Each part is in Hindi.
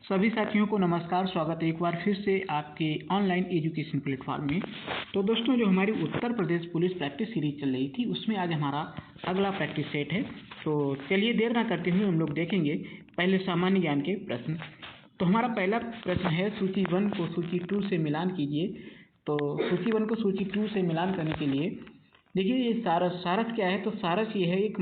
सभी साथियों को नमस्कार। स्वागत है एक बार फिर से आपके ऑनलाइन एजुकेशन प्लेटफॉर्म में। तो दोस्तों, जो हमारी Uttar Pradesh police practice series चल रही थी उसमें आज हमारा अगला प्रैक्टिस सेट है। तो चलिए देर ना करते हुए हम लोग देखेंगे पहले सामान्य ज्ञान के प्रश्न। तो हमारा पहला प्रश्न है, सूची 1 को सूची 2 से मिलान कीजिए। तो सूची 1 को सूची 2 से मिलान करने के लिए देखिए, ये सारस क्या है। तो सारस ये है एक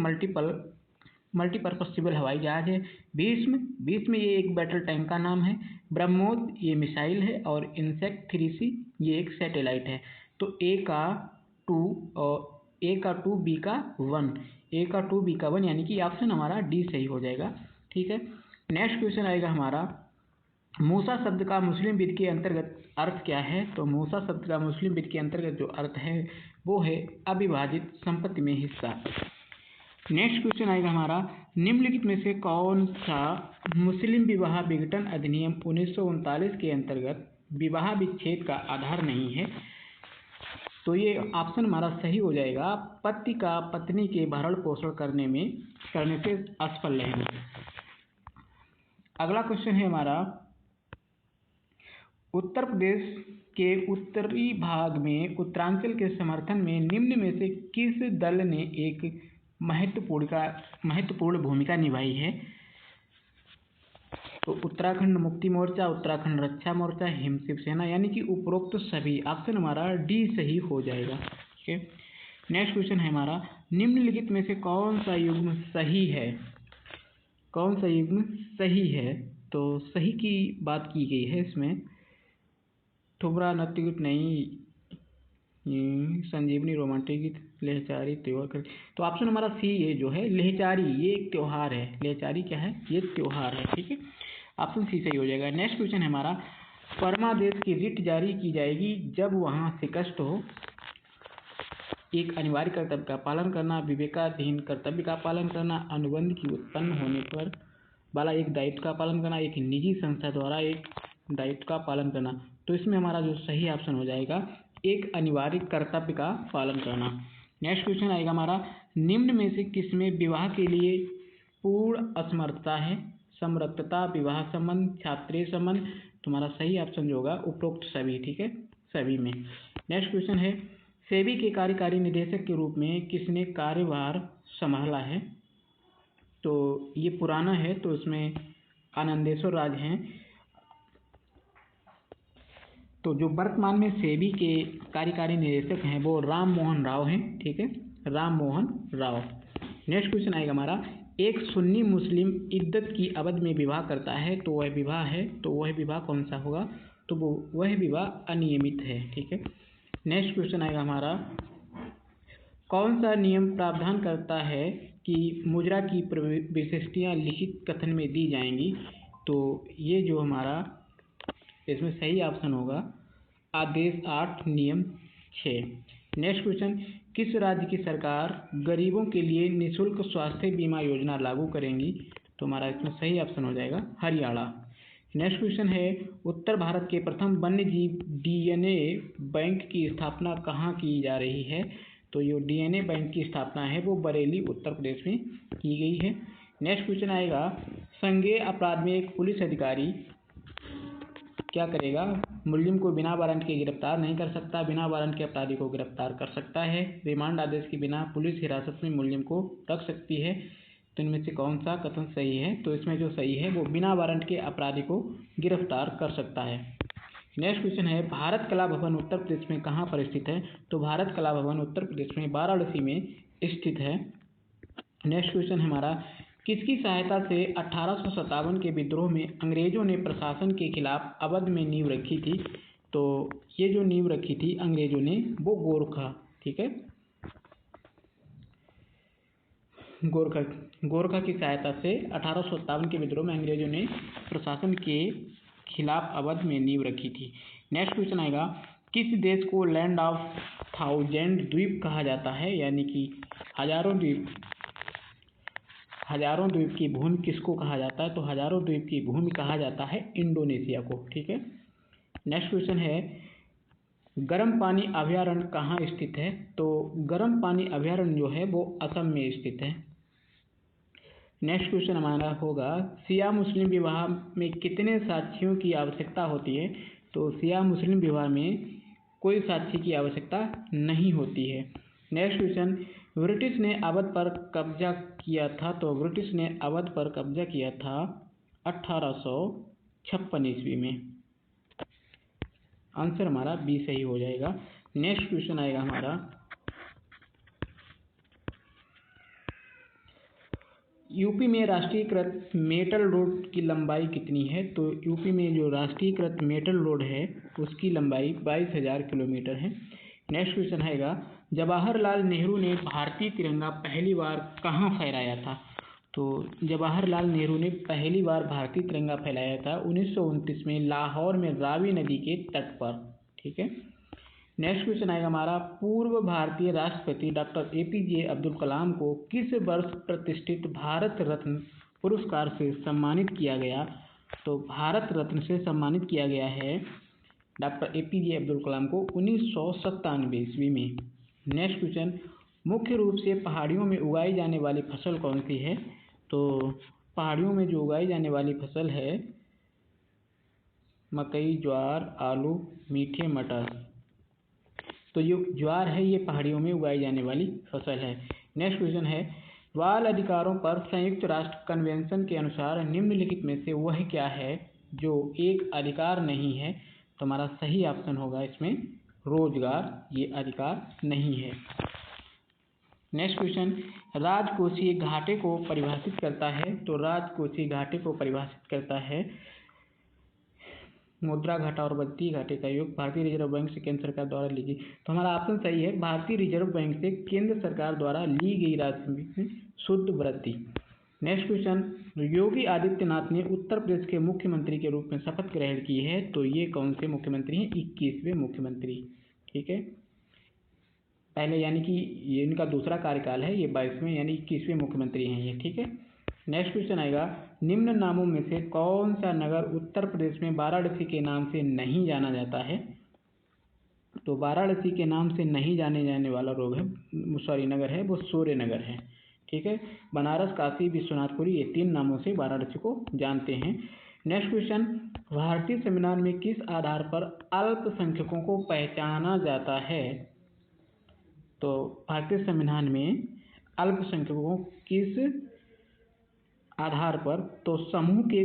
मल्टीपर्पज सिविल हवाई जहाज है। भीष्म ये एक बैटल टैंक का नाम है। ब्रह्मोस ये मिसाइल है। और इनसेक्ट 3C ये एक सैटेलाइट है। तो ए का 2 और ए का 2 बी का 1, ए का 2 बी का 1, यानी कि ऑप्शन हमारा डी सही हो जाएगा। ठीक है। नेक्स्ट क्वेश्चन आएगा हमारा, मूसा शब्द का मुस्लिम विद के अंतर्गत अर्थ क्या है। तो मूसा शब्द का मुस्लिम विद के अंतर्गत जो अर्थ है वो है अविभाजित संपत्ति में हिस्सा। नेक्स्ट क्वेश्चन आएगा हमारा, निम्नलिखित में से कौन सा मुस्लिम विवाह विघटन अधिनियम 1939 के अंतर्गत विवाह विच्छेद का आधार नहीं है। तो ये ऑप्शन हमारा सही हो जाएगा, पति का पत्नी के भरण पोषण करने से असफल रहना। अगला क्वेश्चन है हमारा, उत्तर प्रदेश के उत्तरी भाग में उत्तरांचल के समर्थन में निम्न में से किस दल ने एक महत्वपूर्ण भूमिका निभाई है। तो उत्तराखंड मुक्ति मोर्चा, उत्तराखंड रक्षा मोर्चा, हिम शिवसेना, यानी कि उपरोक्त सभी। ऑप्शन हमारा डी सही हो जाएगा। ठीक है। नेक्स्ट क्वेश्चन है हमारा, निम्नलिखित में से कौन सा युग्म सही है। कौन सा युग्म सही है। तो सही की बात की गई है इसमें, ठुमरा नृत्य गीत नहीं, संजीवनी रोमांटिक गीत, लेहचारी त्योहार कर। तो ऑप्शन हमारा सी ये जो है लेहचारी, ये एक त्योहार है। लेहचारी क्या है, ये त्योहार है। ठीक है। ऑप्शन सी सही हो जाएगा। नेक्स्ट क्वेश्चन है हमारा, परमादेश की रिट जारी की जाएगी जब वहां शिकस्त हो। एक अनिवार्य कर्तव्य का पालन करना, विवेकाधीन कर्तव्य का पालन करना, अनुबंध की उत्पन्न होने पर वाला एक दायित्व का पालन करना, एक निजी संस्था द्वारा एक दायित्व का पालन करना। तो इसमें हमारा जो सही ऑप्शन हो जाएगा, एक अनिवार्य कर्तव्य का पालन करना। नेक्स्ट क्वेश्चन आएगा हमारा, निम्न में से किसमें विवाह के लिए पूर्ण असमर्थता है। समरसता, विवाह संबंध, छात्रीय संबंध। तुम्हारा सही ऑप्शन जो होगा उपरोक्त सभी। ठीक है, सभी में। नेक्स्ट क्वेश्चन है, सेबी के कार्यकारी निदेशक के रूप में किसने कार्यभार संभाला है। तो ये पुराना है, तो इसमें आनंदेश्वर राज हैं। तो जो वर्तमान में सेबी के कार्यकारी निदेशक हैं वो राम मोहन राव हैं। ठीक है, राम मोहन राव। नेक्स्ट क्वेश्चन आएगा हमारा, एक सुन्नी मुस्लिम इद्दत की अवधि में विवाह करता है तो वह विवाह है। तो वह विवाह कौन सा होगा। तो वह विवाह अनियमित है। ठीक है। नेक्स्ट क्वेश्चन आएगा हमारा, कौन सा नियम प्रावधान करता है कि मुद्रा की विशिष्टियाँ लिखित कथन में दी जाएंगी। तो ये जो हमारा इसमें सही ऑप्शन होगा आदेश 8 नियम 6। नेक्स्ट क्वेश्चन, किस राज्य की सरकार गरीबों के लिए निःशुल्क स्वास्थ्य बीमा योजना लागू करेंगी। तो हमारा इसमें सही ऑप्शन हो जाएगा हरियाणा। नेक्स्ट क्वेश्चन है, उत्तर भारत के प्रथम वन्यजीव DNA बैंक की स्थापना कहाँ की जा रही है। तो ये DNA बैंक की स्थापना है वो बरेली उत्तर प्रदेश में की गई है। नेक्स्ट क्वेश्चन आएगा, संज्ञेय अपराध में एक पुलिस अधिकारी क्या करेगा, मुलजिम को बिना वारंट के गिरफ्तार नहीं कर सकता, बिना वारंट के अपराधी को गिरफ्तार कर सकता है, रिमांड आदेश के बिना पुलिस हिरासत में मुलजिम को रख सकती है। तो इनमें से कौन सा कथन सही है। तो इसमें जो सही है वो बिना वारंट के अपराधी को गिरफ्तार कर सकता है। नेक्स्ट क्वेश्चन है, भारत कला भवन उत्तर प्रदेश में कहाँ पर स्थित है। तो भारत कला भवन उत्तर प्रदेश में वाराणसी में स्थित है। नेक्स्ट क्वेश्चन हमारा, किसकी सहायता से 1857 के विद्रोह में अंग्रेजों ने प्रशासन के खिलाफ अवध में नींव रखी थी। तो ये जो नींव रखी थी अंग्रेजों ने वो गोरखा। ठीक है, गोरखा की सहायता से 1857 के विद्रोह में अंग्रेजों ने प्रशासन के खिलाफ अवध में नींव रखी थी। नेक्स्ट क्वेश्चन आएगा, किस देश को लैंड ऑफ 1000 द्वीप कहा जाता है, यानी कि हजारों द्वीप की भूमि किसको कहा जाता है। तो हजारों द्वीप की भूमि कहा जाता है इंडोनेशिया को। ठीक है। नेक्स्ट क्वेश्चन है, गर्म पानी अभयारण्य कहाँ स्थित है। तो गर्म पानी अभयारण्य जो है वो असम में स्थित है। नेक्स्ट क्वेश्चन हमारा होगा शिया मुस्लिम विवाह में कितने साक्षियों की आवश्यकता होती है। तो शिया मुस्लिम विवाह में कोई साक्षी की आवश्यकता नहीं होती है। नेक्स्ट क्वेश्चन, ब्रिटिश ने अवध पर कब्जा किया था। तो ब्रिटिश ने अवध पर कब्जा किया था 1856 ईस्वी में। आंसर हमारा बी सही हो जाएगा। नेक्स्ट क्वेश्चन आएगा हमारा, यूपी में राष्ट्रीयकृत मेटल रोड की लंबाई कितनी है। तो यूपी में जो राष्ट्रीयकृत मेटल रोड है उसकी लंबाई 22,000 किलोमीटर है। नेक्स्ट क्वेश्चन आएगा, जवाहरलाल नेहरू ने भारतीय तिरंगा पहली बार कहाँ फहराया था। तो जवाहरलाल नेहरू ने पहली बार भारतीय तिरंगा फहराया था 1929 में लाहौर में रावी नदी के तट पर। ठीक है। नेक्स्ट क्वेश्चन आएगा हमारा, पूर्व भारतीय राष्ट्रपति डॉक्टर APJ अब्दुल कलाम को किस वर्ष प्रतिष्ठित भारत रत्न पुरस्कार से सम्मानित किया गया। तो भारत रत्न से सम्मानित किया गया है डॉक्टर APJ अब्दुल कलाम को 1997 ईस्वी में। नेक्स्ट क्वेश्चन, मुख्य रूप से पहाड़ियों में उगाई जाने वाली फसल कौन सी है। तो पहाड़ियों में जो उगाई जाने वाली फसल है मकई, ज्वार, आलू, मीठे मटर। तो जो ज्वार है ये पहाड़ियों में उगाई जाने वाली फसल है। नेक्स्ट क्वेश्चन है, बाल अधिकारों पर संयुक्त राष्ट्र कन्वेंशन के अनुसार निम्नलिखित में से वह क्या है जो एक अधिकार नहीं है। तो हमारा सही ऑप्शन होगा इसमें रोजगार, ये अधिकार नहीं है। नेक्स्ट क्वेश्चन, राजकोषीय घाटे को परिभाषित करता है। तो राजकोषीय घाटे को परिभाषित करता है मुद्रा घाटा और बजटीय घाटे का योग भारतीय रिजर्व बैंक से केंद्र सरकार द्वारा ली गई। तो हमारा ऑप्शन सही है, भारतीय रिजर्व बैंक से केंद्र सरकार द्वारा ली गई राशि में शुद्ध वृद्धि। नेक्स्ट क्वेश्चन, योगी आदित्यनाथ ने उत्तर प्रदेश के मुख्यमंत्री के रूप में शपथ ग्रहण की है। तो ये कौन से मुख्यमंत्री हैं, 21वें मुख्यमंत्री। ठीक है, पहले यानी कि ये इनका दूसरा कार्यकाल है, ये 22वें यानी 21वें मुख्यमंत्री हैं ये। ठीक है। नेक्स्ट क्वेश्चन आएगा, निम्न नामों में से कौन सा नगर उत्तर प्रदेश में वाराणसी के नाम से नहीं जाना जाता है। तो वाराणसी के नाम से नहीं जाने जाने वाला नगर है वो सूर्य नगर है। ठीक है, बनारस, काशी, विश्वनाथपुरी, ये 3 नामों से वाराणसी को जानते हैं। नेक्स्ट क्वेश्चन, भारतीय संविधान में किस आधार पर अल्पसंख्यकों को पहचाना जाता है। तो भारतीय संविधान में अल्पसंख्यकों को किस आधार पर, तो समूह के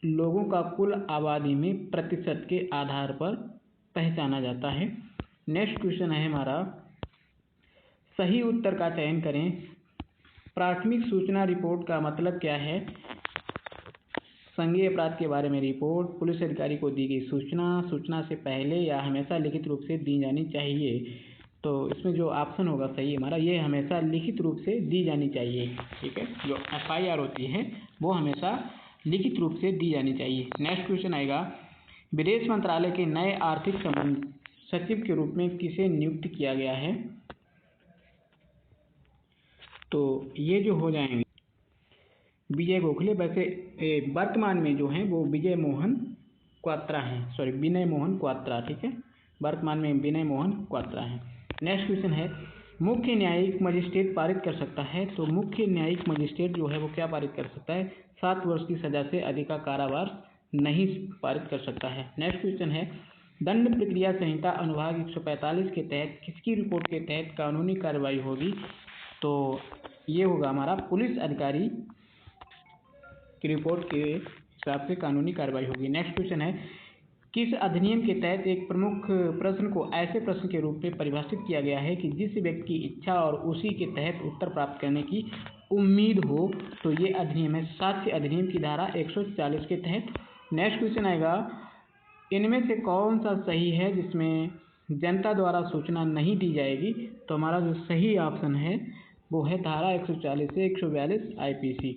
लोगों का कुल आबादी में प्रतिशत के आधार पर पहचाना जाता है। नेक्स्ट क्वेश्चन है हमारा, सही उत्तर का चयन करें। प्राथमिक सूचना रिपोर्ट का मतलब क्या है। संज्ञेय अपराध के बारे में रिपोर्ट, पुलिस अधिकारी को दी गई सूचना, सूचना से पहले या हमेशा लिखित रूप से दी जानी चाहिए। तो इसमें जो ऑप्शन होगा सही हमारा, ये हमेशा लिखित रूप से दी जानी चाहिए। ठीक है, जो FIR होती है वो हमेशा लिखित रूप से दी जानी चाहिए। नेक्स्ट क्वेश्चन आएगा, विदेश मंत्रालय के नए आर्थिक संबंध सचिव के रूप में किसे नियुक्त किया गया है। तो ये जो हो जाएंगे विजय गोखले। वैसे वर्तमान में जो हैं वो विनय मोहन क्वात्रा हैं। ठीक है, वर्तमान में विनय मोहन क्वात्रा हैं। नेक्स्ट क्वेश्चन है, मुख्य न्यायिक मजिस्ट्रेट पारित कर सकता है। तो मुख्य न्यायिक मजिस्ट्रेट जो है वो क्या पारित कर सकता है, 7 वर्ष की सजा से अधिक का कारावास नहीं पारित कर सकता है। नेक्स्ट क्वेश्चन है, दंड प्रक्रिया संहिता अनुभाग 145 के तहत किसकी रिपोर्ट के तहत कानूनी कार्रवाई होगी। तो ये होगा हमारा पुलिस अधिकारी की रिपोर्ट के हिसाब से कानूनी कार्रवाई होगी। नेक्स्ट क्वेश्चन है, किस अधिनियम के तहत एक प्रमुख प्रश्न को ऐसे प्रश्न के रूप में परिभाषित किया गया है कि जिस व्यक्ति की इच्छा और उसी के तहत उत्तर प्राप्त करने की उम्मीद हो। तो ये अधिनियम है साक्ष्य अधिनियम की धारा 140 के तहत। नेक्स्ट क्वेश्चन आएगा, इनमें से कौन सा सही है जिसमें जनता द्वारा सूचना नहीं दी जाएगी। तो हमारा जो सही ऑप्शन है वो है धारा 140 से 142 IPC।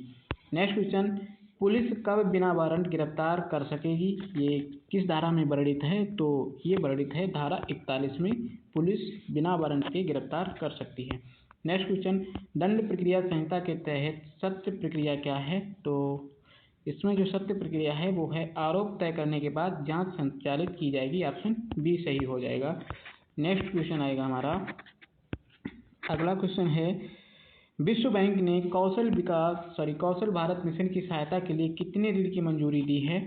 नेक्स्ट क्वेश्चन, पुलिस कब बिना वारंट गिरफ्तार कर सकेगी, ये किस धारा में वर्णित है। तो ये वर्णित है धारा 41 में, पुलिस बिना वारंट के गिरफ्तार कर सकती है। नेक्स्ट क्वेश्चन, दंड प्रक्रिया संहिता के तहत सत्य प्रक्रिया क्या है। तो इसमें जो सत्य प्रक्रिया है वो है आरोप तय करने के बाद जांच संचालित की जाएगी। ऑप्शन बी सही हो जाएगा। नेक्स्ट क्वेश्चन आएगा हमारा, अगला क्वेश्चन है, विश्व बैंक ने कौशल भारत मिशन की सहायता के लिए कितने ऋण की मंजूरी दी है?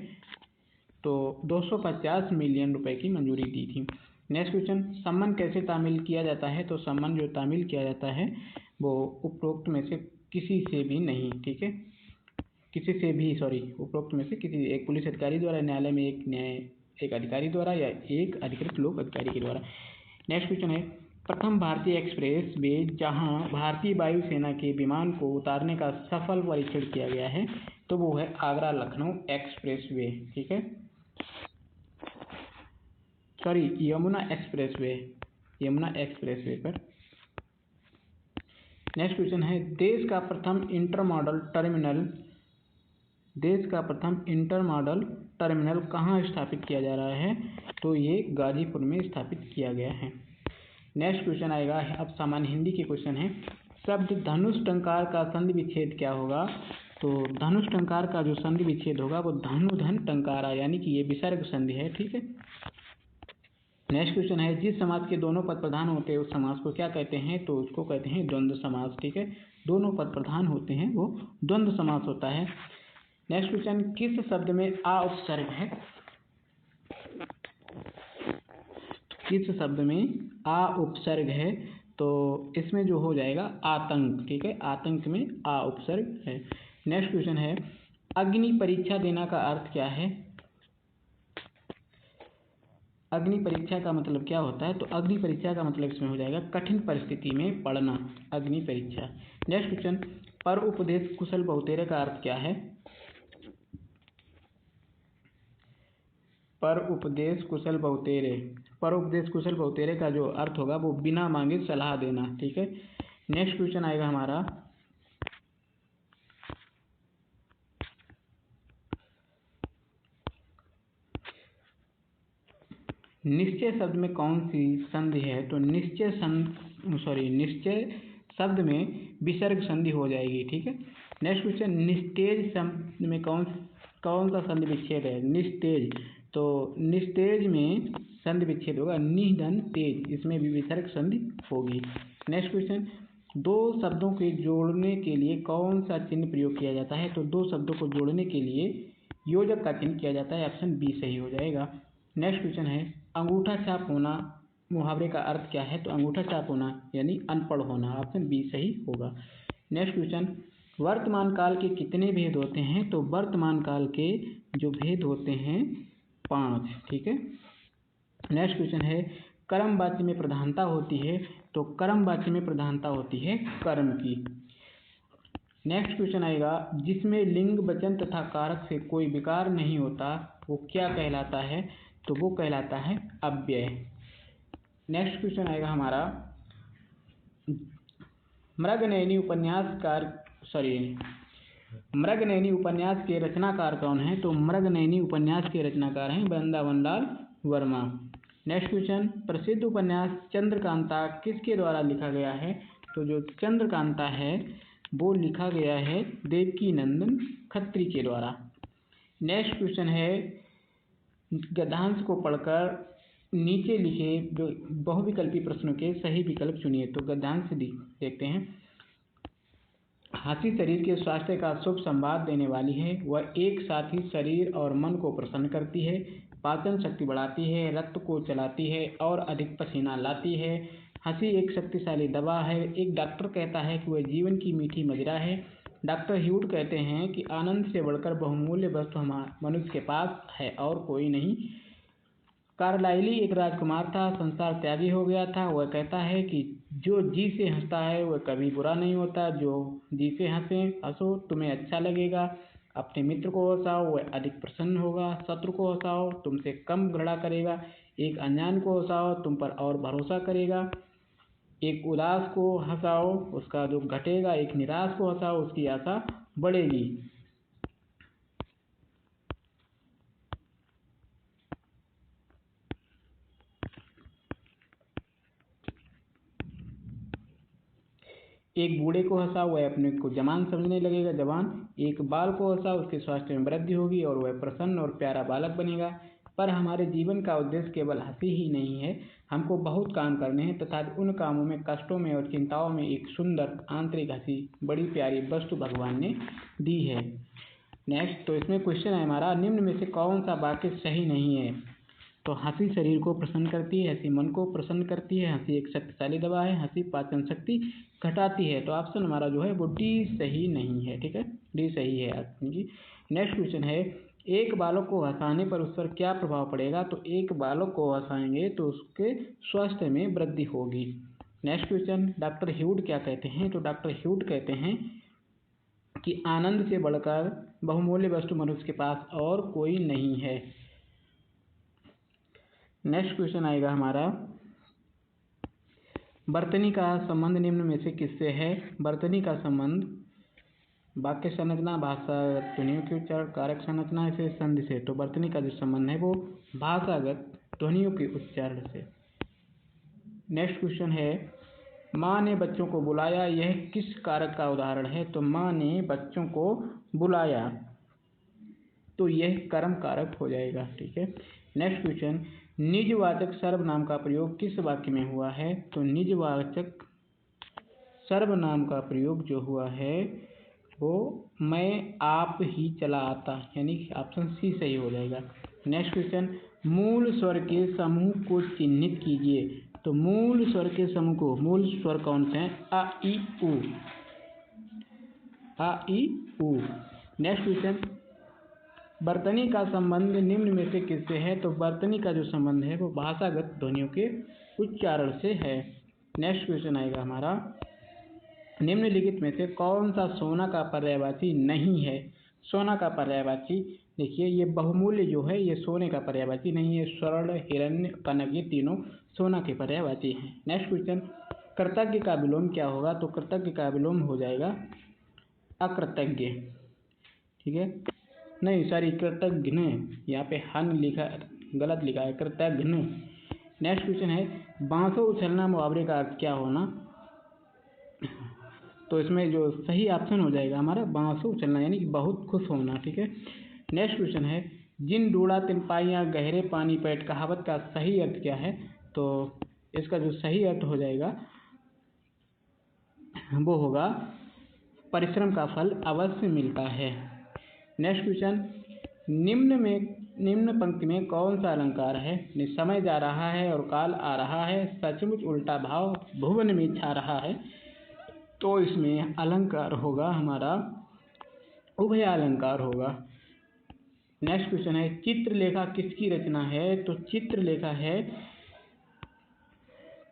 तो 250 मिलियन रुपए की मंजूरी दी थी। नेक्स्ट क्वेश्चन, सम्मन कैसे तामील किया जाता है? तो सम्मन जो तामील किया जाता है वो उपरोक्त में से किसी से भी नहीं, ठीक है, उपरोक्त में से किसी एक पुलिस अधिकारी द्वारा, न्यायालय में एक अधिकारी द्वारा या एक अधिकृत लोक अधिकारी के द्वारा। नेक्स्ट क्वेश्चन है, प्रथम भारतीय एक्सप्रेस वे जहां भारतीय वायुसेना के विमान को उतारने का सफल परीक्षण किया गया है तो वो है आगरा लखनऊ एक्सप्रेस वे, ठीक है, यमुना एक्सप्रेस वे पर। नेक्स्ट क्वेश्चन है, देश का प्रथम इंटरमॉडल टर्मिनल कहाँ स्थापित किया जा रहा है? तो ये गाजीपुर में स्थापित किया गया है। नेक्स्ट क्वेश्चन आएगा, अब सामान्य हिंदी के क्वेश्चन है, शब्द धनुष टंकार का संधि विच्छेद क्या होगा? तो धनुष टंकार का जो संधि विच्छेद होगा वो धनु धन टंकारा, यानी कि ये विसर्ग संधि है, ठीक है। नेक्स्ट क्वेश्चन है, जिस समास के दोनों पद प्रधान होते हैं उस समास को क्या कहते हैं? तो उसको कहते हैं द्वंद्व समास, ठीक है, दोनों पद प्रधान होते हैं वो द्वंद्व समास होता है। नेक्स्ट क्वेश्चन, किस शब्द में आ उपसर्ग है? किस शब्द में आ उपसर्ग है? तो इसमें जो हो जाएगा आतंक, ठीक है, आतंक में आ उपसर्ग है। नेक्स्ट क्वेश्चन है, अग्नि परीक्षा देना का अर्थ क्या है? अग्नि परीक्षा का मतलब क्या होता है? तो अग्नि परीक्षा का मतलब इसमें हो जाएगा कठिन परिस्थिति में पड़ना, अग्नि परीक्षा। नेक्स्ट क्वेश्चन, पर उपदेश कुशल बहुतेरे का अर्थ क्या है? पर उपदेश कुशल बहुतेरे का जो अर्थ होगा वो बिना मांगे सलाह देना, ठीक है। नेक्स्ट क्वेश्चन आएगा हमारा, निश्चय शब्द में कौन सी संधि है? तो निश्चय शब्द में विसर्ग संधि हो जाएगी, ठीक है। नेक्स्ट क्वेश्चन, निस्तेज शब्द में कौन सा संधि विच्छेद है? निस्तेज, तो निस्तेज में संधि विच्छेद होगा निधन तेज, इसमें भी विसर्ग संधि होगी। नेक्स्ट क्वेश्चन, दो शब्दों के जोड़ने के लिए कौन सा चिन्ह प्रयोग किया जाता है? तो दो शब्दों को जोड़ने के लिए योजक का चिन्ह किया जाता है, ऑप्शन बी सही हो जाएगा। नेक्स्ट क्वेश्चन है, अंगूठा छाप होना मुहावरे का अर्थ क्या है? तो अंगूठा छाप होना यानी अनपढ़ होना, ऑप्शन बी सही होगा। नेक्स्ट क्वेश्चन, वर्तमान काल के कितने भेद होते हैं? तो वर्तमान काल के जो भेद होते हैं 5, ठीक है। नेक्स्ट क्वेश्चन है, कर्म वाच्य में प्रधानता होती है? तो कर्म वाच्य में प्रधानता होती है कर्म की। नेक्स्ट क्वेश्चन आएगा, जिसमें लिंग वचन तथा कारक से कोई विकार नहीं होता वो क्या कहलाता है? तो वो कहलाता है अव्यय। नेक्स्ट क्वेश्चन आएगा हमारा, मृगनयनी उपन्यास के रचनाकार कौन है? तो मृगनयनी उपन्यास के रचनाकार हैं वृंदावन लाल वर्मा। नेक्स्ट क्वेश्चन, प्रसिद्ध उपन्यास चंद्रकांता किसके द्वारा लिखा गया है? तो जो चंद्रकांता है वो लिखा गया है देवकी नंदन खत्री के द्वारा। नेक्स्ट क्वेश्चन है, गद्यांश को पढ़कर नीचे लिखे बहुविकल्पी प्रश्नों के सही विकल्प चुनिए। तो गद्यांश देखते हैं, हंसी शरीर के स्वास्थ्य का शुभ संवाद देने वाली है, वह एक साथ ही शरीर और मन को प्रसन्न करती है, पाचन शक्ति बढ़ाती है, रक्त को चलाती है और अधिक पसीना लाती है। हंसी एक शक्तिशाली दवा है। एक डॉक्टर कहता है कि वह जीवन की मीठी मदिरा है। डॉक्टर ह्यूड कहते हैं कि आनंद से बढ़कर बहुमूल्य वस्तु मनुष्य के पास है और कोई नहीं। कार्लाइली एक राजकुमार था, संसार त्यागी हो गया था। वह कहता है कि जो जी से हंसता है वह कभी बुरा नहीं होता। जो जी से हंसो तुम्हें अच्छा लगेगा। अपने मित्र को हंसाओ वह अधिक प्रसन्न होगा। शत्रु को हंसाओ तुमसे कम घृणा करेगा। एक अनजान को हंसाओ तुम पर और भरोसा करेगा। एक उदास को हंसाओ उसका दुख घटेगा। एक निराश को हंसाओ उसकी आशा बढ़ेगी। एक बूढ़े को हंसाओ वह अपने को जवान समझने लगेगा, जवान। एक बाल को हंसाओ उसके स्वास्थ्य में वृद्धि होगी और वह प्रसन्न और प्यारा बालक बनेगा। पर हमारे जीवन का उद्देश्य केवल हंसी ही नहीं है, हमको बहुत काम करने हैं तथा उन कामों में, कष्टों में और चिंताओं में एक सुंदर आंतरिक हंसी बड़ी प्यारी वस्तु भगवान ने दी है। नेक्स्ट, तो इसमें क्वेश्चन है हमारा, निम्न में से कौन सा वाक्य सही नहीं है? तो हंसी शरीर को प्रसन्न करती है, हंसी मन को प्रसन्न करती है, हंसी एक शक्तिशाली दवा है, हंसी पाचन शक्ति घटाती है। तो ऑप्शन हमारा जो है वो डी सही नहीं है। ठीक है, डी सही है ऑप्शन की। नेक्स्ट क्वेश्चन है, एक बालक को हंसाने पर उस पर क्या प्रभाव पड़ेगा? तो एक बालक को हंसाएंगे तो उसके स्वास्थ्य में वृद्धि होगी। नेक्स्ट क्वेश्चन, डॉक्टर ह्यूड क्या कहते हैं? तो डॉक्टर ह्यूड कहते हैं कि आनंद से बढ़कर बहुमूल्य वस्तु मनुष्य के पास और कोई नहीं है। नेक्स्ट क्वेश्चन आएगा हमारा, वर्तनी का संबंध निम्न में से किससे है? वर्तनी का संबंध वाक्य संरचना, भाषागत ध्वनियों के उच्चारण, कारक संरचना से, संधि से। तो वर्तनी का जो संबंध है वो भाषागत ध्वनियों के उच्चारण से। नेक्स्ट क्वेश्चन है, माँ ने बच्चों को बुलाया, यह किस कारक का उदाहरण है? तो माँ ने बच्चों को बुलाया, तो यह कर्म कारक हो जाएगा। ठीक है। नेक्स्ट क्वेश्चन, निजवाचक सर्वनाम का प्रयोग किस वाक्य में हुआ है? तो निजवाचक सर्वनाम का प्रयोग जो हुआ है वो मैं, आप ही चला आता, यानी ऑप्शन सी सही हो जाएगा। नेक्स्ट क्वेश्चन, मूल स्वर के समूह को चिन्हित कीजिए। तो मूल स्वर के समूह को, मूल स्वर कौन से हैं? अ, ई, उ। अ, ई, उ। नेक्स्ट क्वेश्चन, वर्तनी का संबंध निम्न में से किससे है? तो वर्तनी का जो संबंध है वो भाषागत ध्वनियों के उच्चारण से है। नेक्स्ट क्वेश्चन आएगा हमारा, निम्नलिखित में से कौन सा सोना का पर्यायवाची नहीं है? सोना का पर्यायवाची, देखिए ये बहुमूल्य जो है ये सोने का पर्यायवाची नहीं है। स्वर्ण, हिरण्य, कनक, ये तीनों सोना के पर्यायवाची हैं। नेक्स्ट क्वेश्चन, कृतज्ञ का विलोम क्या होगा? तो कृतज्ञ का विलोम हो जाएगा अकृतज्ञ। ठीक है, नहीं सॉरी, कृतज्ञ, यहाँ पे हन लिखा, गलत लिखा है, कृतज्ञ। नेक्स्ट क्वेश्चन है, बांसों उछलना मुहावरे का अर्थ क्या होना? तो इसमें जो सही ऑप्शन हो जाएगा हमारा बांसों उछलना, यानी कि बहुत खुश होना। ठीक है। नेक्स्ट क्वेश्चन है, जिन डूड़ा तिन पाइयाँ गहरे पानी पैठ कहावत का सही अर्थ क्या है? तो इसका जो सही अर्थ हो जाएगा वो होगा परिश्रम का फल अवश्य मिलता है। नेक्स्ट क्वेश्चन, निम्न पंक्ति में कौन सा अलंकार है? समय जा रहा है और काल आ रहा है, सचमुच उल्टा भाव भुवन में छा रहा है। तो इसमें अलंकार होगा हमारा उभय अलंकार होगा। नेक्स्ट क्वेश्चन है, चित्रलेखा किसकी रचना है? तो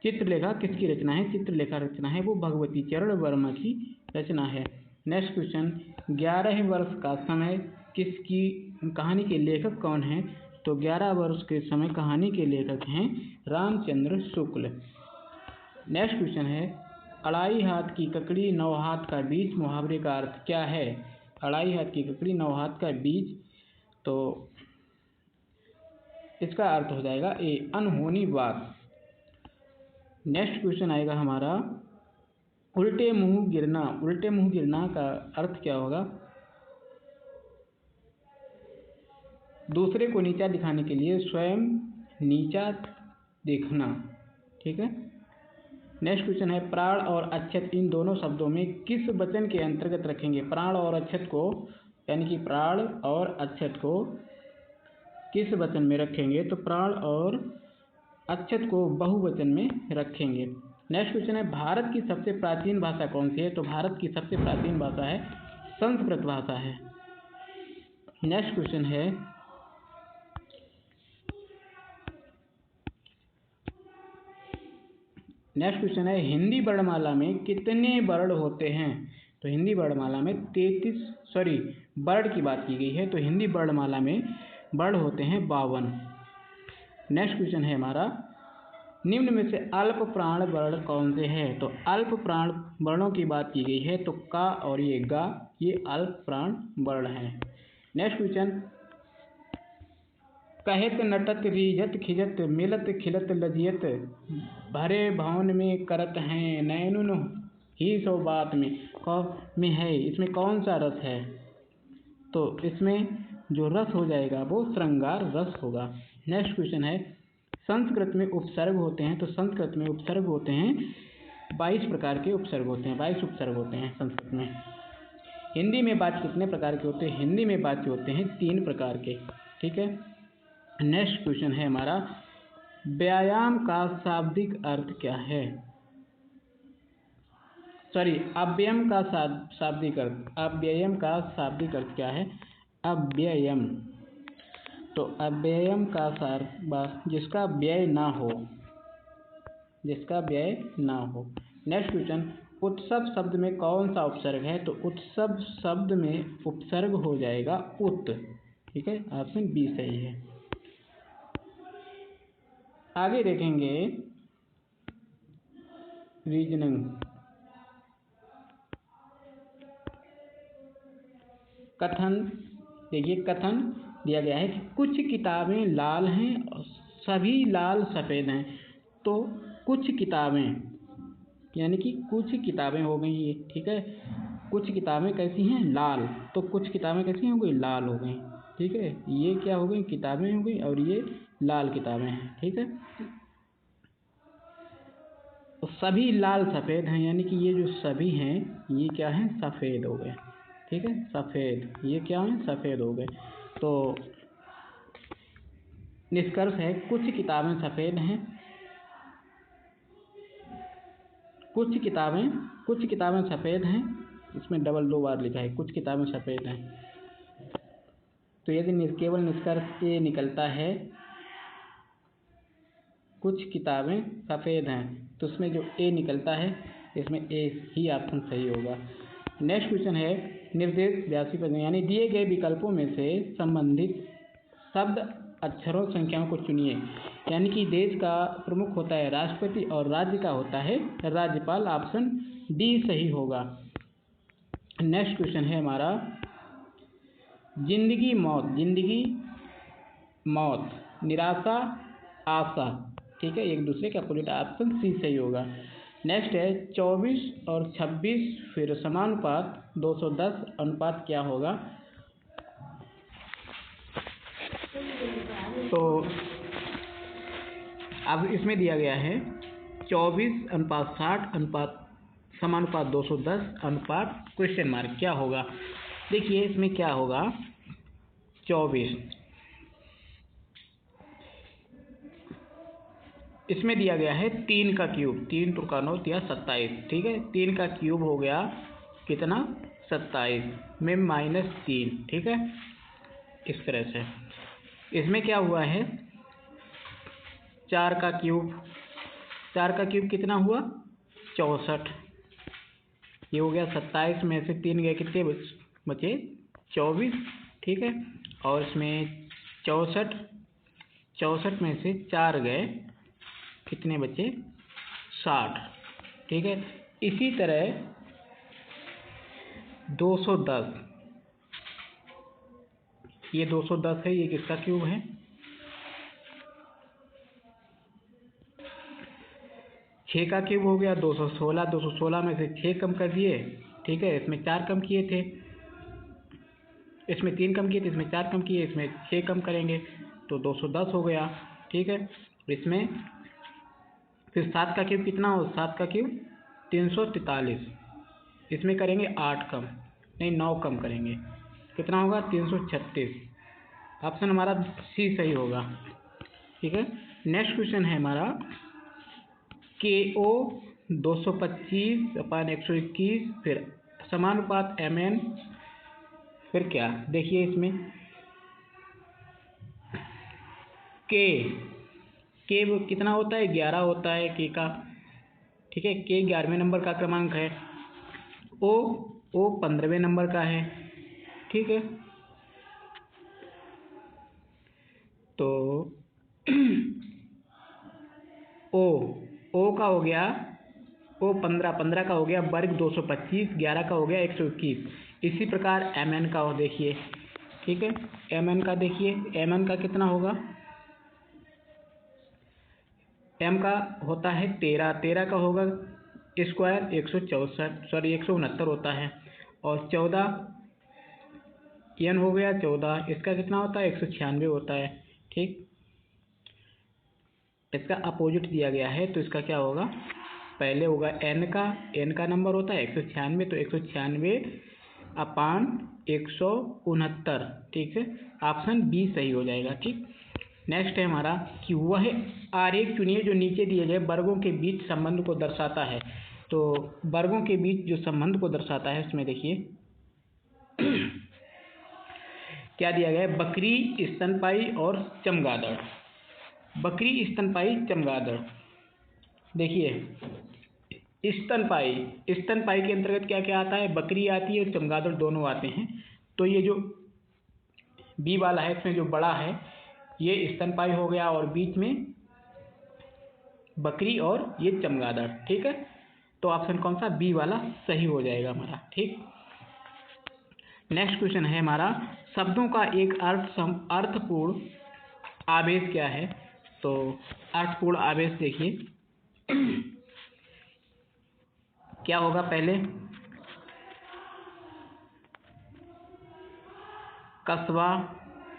चित्रलेखा किसकी रचना है? चित्रलेखा रचना है वो भगवती चरण वर्मा की रचना है। नेक्स्ट क्वेश्चन, 11 वर्ष का समय किसकी कहानी के लेखक कौन है? तो 11 वर्ष के समय कहानी के लेखक हैं रामचंद्र शुक्ल। नेक्स्ट क्वेश्चन है, अढ़ाई हाथ की ककड़ी नौ हाथ का बीज मुहावरे का अर्थ क्या है? अढ़ाई हाथ की ककड़ी नौ हाथ का बीज, तो इसका अर्थ हो जाएगा ए, अनहोनी बात। नेक्स्ट क्वेश्चन आएगा हमारा, उल्टे मुंह गिरना। उल्टे मुंह गिरना का अर्थ क्या होगा? दूसरे को नीचा दिखाने के लिए स्वयं नीचा देखना। ठीक है। नेक्स्ट क्वेश्चन है, प्राण और अक्षत इन दोनों शब्दों में किस वचन के अंतर्गत रखेंगे? प्राण और अक्षत को, यानी कि प्राण और अक्षत को किस वचन में रखेंगे? तो प्राण और अक्षत को बहुवचन में रखेंगे। नेक्स्ट क्वेश्चन है, भारत की सबसे प्राचीन भाषा कौन सी है? तो भारत की सबसे प्राचीन भाषा है संस्कृत भाषा है। नेक्स्ट क्वेश्चन है, हिंदी वर्णमाला में कितने वर्ण होते हैं? तो हिंदी वर्णमाला में 33 वर्ण की बात की गई है, तो हिंदी वर्णमाला में वर्ण होते हैं 52। नेक्स्ट क्वेश्चन है हमारा, निम्न में से अल्प प्राण वर्ण कौन से हैं? तो अल्प प्राण वर्णों की बात की गई है, तो का और ये गा, ये अल्प प्राण वर्ण हैं। नेक्स्ट क्वेश्चन, कहत नटत रीझत खिजत मिलत खिलत लजियत भरे भवन में करत हैं नैनुन ही सो बात में है, इसमें कौन सा रस है? तो इसमें जो रस हो जाएगा वो श्रृंगार रस होगा। नेक्स्ट क्वेश्चन है संस्कृत में उपसर्ग होते हैं, तो संस्कृत में उपसर्ग होते हैं 22 प्रकार के उपसर्ग होते हैं, 22 उपसर्ग होते हैं संस्कृत में। हिंदी में वाच्य कितने प्रकार के होते हैं? हिंदी में वाच्य होते हैं 3 प्रकार के, ठीक है। नेक्स्ट क्वेश्चन है हमारा व्यायाम का शाब्दिक अर्थ क्या है? सॉरी, अव्ययम का शाब्दिक अर्थ, अव्ययम का शाब्दिक अर्थ क्या है? अव्ययम, तो अव्ययम का जिसका व्यय ना हो, जिसका व्यय ना हो। नेक्स्ट क्वेश्चन उत्सव शब्द में कौन सा उपसर्ग है? तो उत्सव शब्द में उपसर्ग हो जाएगा उत, ठीक है, ऑप्शन बी सही है। आगे देखेंगे रीजनिंग। कथन, देखिए कथन दिया गया है कि कुछ किताबें लाल हैं और सभी लाल सफ़ेद हैं, तो कुछ किताबें यानी कि कुछ किताबें हो गई ये, ठीक है। कुछ किताबें कैसी हैं? लाल, तो कुछ किताबें कैसी हो गई? लाल हो गई, ठीक है। ये क्या हो गई? किताबें हो गई और ये लाल किताबें हैं, ठीक है। तो सभी लाल सफ़ेद हैं, यानी कि ये जो सभी हैं ये क्या हैं? सफ़ेद हो गए, ठीक है, सफ़ेद, ये क्या हैं? सफ़ेद हो गए। तो निष्कर्ष है कुछ किताबें सफ़ेद हैं, कुछ किताबें सफ़ेद हैं, इसमें डबल 2 बार लिखा है, कुछ किताबें सफ़ेद हैं। तो यदि केवल निष्कर्ष ये निकलता है कुछ किताबें सफ़ेद हैं, तो उसमें जो ए निकलता है इसमें ए ही ऑप्शन सही होगा। नेक्स्ट क्वेश्चन है निर्देश 82 पद यानी दिए गए विकल्पों में से संबंधित शब्द अक्षरों संख्याओं को चुनिए। यानी कि देश का प्रमुख होता है राष्ट्रपति और राज्य का होता है राज्यपाल, ऑप्शन डी सही होगा। नेक्स्ट क्वेश्चन है हमारा जिंदगी मौत, निराशा आशा, ठीक है, एक दूसरे के अपोजिट, ऑप्शन सी सही होगा। नेक्स्ट है 24 और 26 फिर समानुपात 210 अनुपात क्या होगा? तो अब इसमें दिया गया है 24:60 अनुपात समानुपात 210 अनुपात क्वेश्चन मार्क क्या होगा? देखिए इसमें क्या होगा, 24 इसमें दिया गया है 3 का क्यूब, 3 × 9 या 27, ठीक है। 3 का क्यूब हो गया कितना? 27 में -3, ठीक है, इस तरह से। इसमें क्या हुआ है 4 का क्यूब कितना हुआ? 64, ये हो गया 27 में से 3 गए, कितने बचे? 24, ठीक है। और इसमें 64 में से 4 गए, कितने बचे? 60, ठीक है। इसी तरह 210, ये 210 है, ये किसका क्यूब है? 6 का क्यूब हो गया 216, 216 में से 6 कम कर दिए, ठीक है, इसमें 4 कम किए थे, इसमें 3 कम किए थे, इसमें 4 कम किए, इसमें 6 कम करेंगे तो 210 हो गया, ठीक है। इसमें फिर 7 का क्यूब कितना हो? 7 का क्यूब 343, इसमें करेंगे 8 कम, नहीं 9 कम करेंगे, कितना होगा? 336, ऑप्शन हमारा सी सही होगा, ठीक है। नेक्स्ट क्वेश्चन है हमारा KO 225/121 फिर समानुपात MN, फिर क्या? देखिए इसमें K वो कितना होता है? 11 होता है K का, ठीक है। K 11वें नंबर का क्रमांक है, O 15वें नंबर का है, ठीक है। तो O का हो गया, O 15 का हो गया वर्ग 225, 11 का हो गया 121। इसी प्रकार MN का हो, देखिए, ठीक है। MN का देखिए, MN का कितना होगा? M का होता है 13 का होगा स्क्वायर 169 होता है, और 14 N हो गया 14, इसका कितना होता है? 196 होता है, ठीक। इसका अपोजिट दिया गया है, तो इसका क्या होगा, पहले होगा n का नंबर होता है 196, तो 196/169, ठीक है, ऑप्शन बी सही हो जाएगा। ठीक, नेक्स्ट है हमारा कि वह आरेख चुनिए जो नीचे दिए गए वर्गों के बीच संबंध को दर्शाता है। तो वर्गों के बीच जो संबंध को दर्शाता है उसमें देखिए क्या दिया गया है, बकरी, स्तनपायी और चमगादड़। बकरी, स्तनपायी, चमगादड़। देखिए स्तनपायी के अंतर्गत क्या क्या आता है, बकरी आती है और चमगादड़ दोनों आते हैं। तो ये जो बी वाला है इसमें जो बड़ा है ये स्तनपायी हो गया और बीच में बकरी और ये चमगादड़। ठीक है, तो ऑप्शन कौन सा, बी वाला सही हो जाएगा हमारा। ठीक, नेक्स्ट क्वेश्चन है हमारा, शब्दों का एक अर्थपूर्ण आवेश क्या है। तो अर्थपूर्ण आवेश देखिए क्या होगा, पहले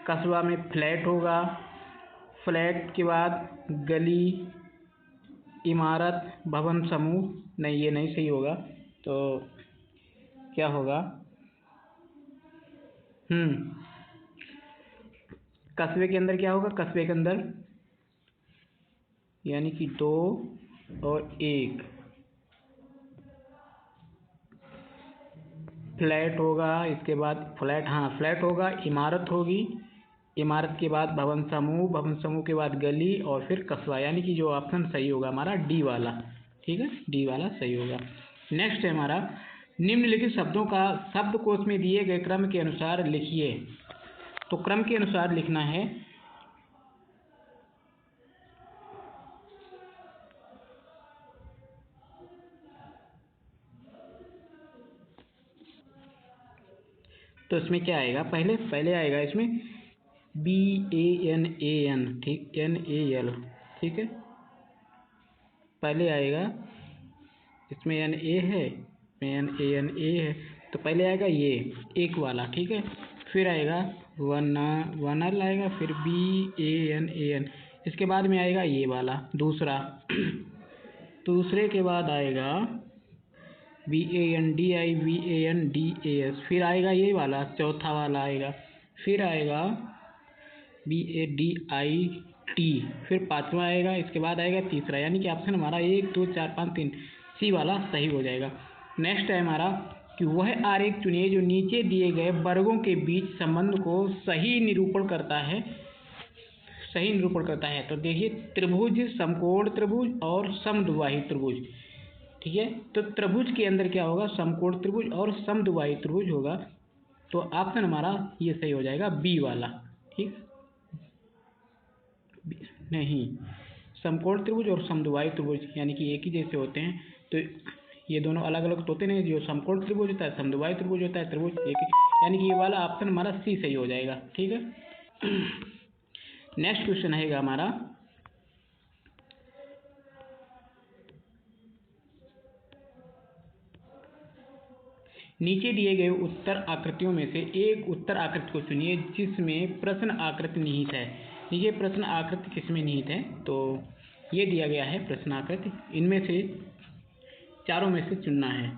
कस्बा में फ्लैट होगा, फ्लैट के बाद गली, इमारत, भवन समूह, नहीं ये नहीं सही होगा, तो क्या होगा, कस्बे के अंदर क्या होगा, कस्बे के अंदर यानी कि 2 और 1, फ्लैट होगा, इसके बाद फ्लैट होगा, इमारत होगी, इमारत के बाद भवन समूह के बाद गली और फिर कस्बा, यानी कि जो ऑप्शन सही होगा हमारा डी वाला। ठीक है, डी वाला सही होगा। नेक्स्ट है हमारा, निम्नलिखित शब्दों का शब्दकोश में दिए गए क्रम के अनुसार लिखिए। तो क्रम के अनुसार लिखना है, तो इसमें क्या आएगा, पहले आएगा इसमें BANAN, ठीक, NAL, ठीक है, पहले आएगा इसमें NA है, NANA है, तो पहले आएगा ये एक वाला, ठीक है, फिर आएगा वनल आएगा, फिर BANAN, इसके बाद में आएगा ये वाला दूसरा, दूसरे के बाद आएगा BANDI, BANDAS, फिर आएगा ये वाला चौथा वाला आएगा, फिर आएगा BADIT, फिर पांचवा आएगा, इसके बाद आएगा तीसरा, यानी कि ऑप्शन हमारा 1 2 4 5 3 सी वाला सही हो जाएगा। नेक्स्ट है हमारा कि वह आरेख चुनिए जो नीचे दिए गए वर्गों के बीच संबंध को सही निरूपण करता है। तो देखिए त्रिभुज, समकोण त्रिभुज और समद्विबाही त्रिभुज। ठीक है, तो त्रिभुज के अंदर क्या होगा, समकोण त्रिभुज और समद्विबाही त्रिभुज होगा, तो ऑप्शन हमारा ये सही हो जाएगा बी वाला। ठीक, नहीं, समकोण त्रिभुज और समद्विबाही त्रिभुज यानी कि एक ही जैसे होते हैं, तो ये दोनों अलग अलग होते नहीं, जो समकोण त्रिभुज होता है, समद्विबाही त्रिभुज होता है, त्रिभुज एक ही, यानी कि ये वाला ऑप्शन हमारा सी सही हो जाएगा। ठीक है, नेक्स्ट क्वेश्चन आएगा हमारा, नीचे दिए गए उत्तर आकृतियों में से एक उत्तर आकृति को चुनिए जिसमें प्रश्न आकृति निहित है। ये प्रश्न आकृति किसमें निहित है, तो ये दिया गया है प्रश्न आकृति, इनमें से चारों में से चुनना है।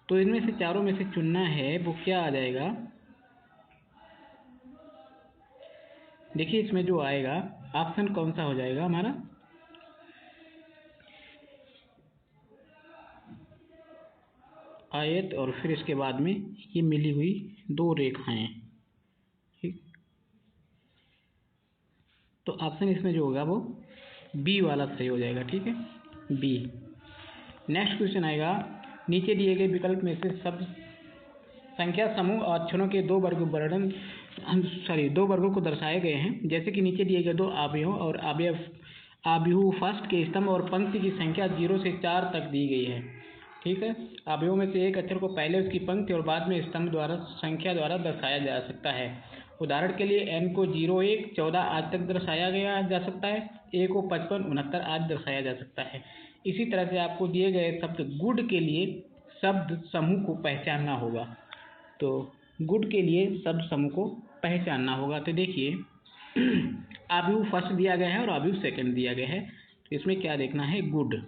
तो इनमें से चारों में से चुनना है, वो क्या आ जाएगा, देखिए इसमें जो आएगा ऑप्शन कौन सा हो जाएगा हमारा, आयत और फिर इसके बाद में ये मिली हुई 2 रेखाएं। ठीक, तो ऑप्शन इसमें जो होगा वो बी वाला सही हो जाएगा। ठीक है, बी। नेक्स्ट क्वेश्चन आएगा, नीचे दिए गए विकल्प में से शब्द संख्या समूह और अक्षरों के 2 वर्गों को दर्शाए गए हैं, जैसे कि नीचे दिए गए 2 अवयवों और अवयव फर्स्ट के स्तंभ और पंक्ति की संख्या 0 से 4 तक दी गई है। ठीक है, अवयवों में से एक अक्षर को पहले उसकी पंक्ति और बाद में स्तंभ द्वारा संख्या द्वारा दर्शाया जा सकता है। उदाहरण के लिए n को 0 1 14 आज तक दर्शाया जा सकता है, a को 55 69 आज दर्शाया जा सकता है। इसी तरह से आपको दिए गए शब्द गुड के लिए शब्द समूह को पहचानना होगा। तो गुड के लिए शब्द समूह को पहचानना होगा। तो देखिए अवयव फर्स्ट दिया गया है और अवयव सेकंड दिया गया है। तो इसमें क्या लिखना है? गुड।